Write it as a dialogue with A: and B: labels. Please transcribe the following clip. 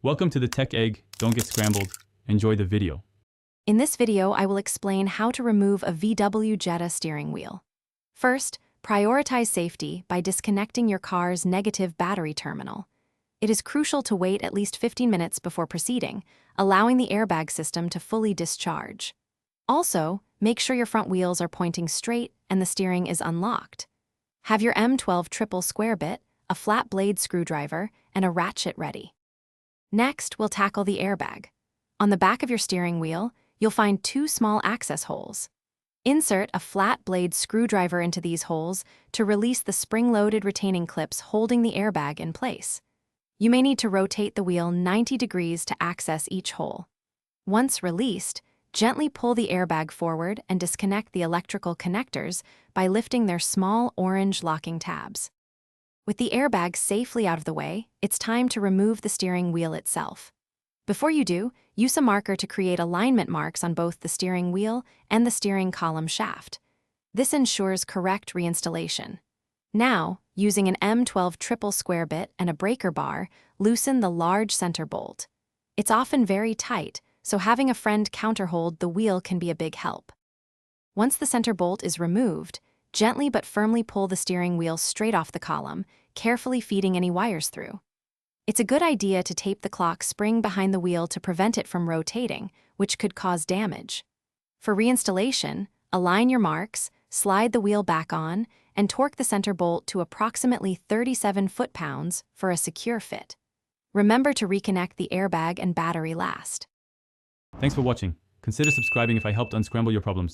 A: Welcome to the Tech Egg. Don't get scrambled. Enjoy the video.
B: In this video, I will explain how to remove a VW Jetta steering wheel. First, prioritize safety by disconnecting your car's negative battery terminal. It is crucial to wait at least 15 minutes before proceeding, allowing the airbag system to fully discharge. Also, make sure your front wheels are pointing straight and the steering is unlocked. Have your M12 triple square bit, a flat blade screwdriver, and a ratchet ready. Next, we'll tackle the airbag. On the back of your steering wheel, you'll find two small access holes. Insert a flat blade screwdriver into these holes to release the spring-loaded retaining clips holding the airbag in place. You may need to rotate the wheel 90 degrees to access each hole. Once released, gently pull the airbag forward and disconnect the electrical connectors by lifting their small orange locking tabs. With the airbag safely out of the way, it's time to remove the steering wheel itself. Before you do, use a marker to create alignment marks on both the steering wheel and the steering column shaft. This ensures correct reinstallation. Now, using an M12 triple square bit and a breaker bar, loosen the large center bolt. It's often very tight, so having a friend counterhold the wheel can be a big help. Once the center bolt is removed, gently but firmly pull the steering wheel straight off the column, carefully feeding any wires through. It's a good idea to tape the clock spring behind the wheel to prevent it from rotating, which could cause damage. For reinstallation, align your marks, slide the wheel back on, and torque the center bolt to approximately 37 foot-pounds for a secure fit. Remember to reconnect the airbag and battery last.
A: Thanks for watching. Consider subscribing if I helped unscramble your problems.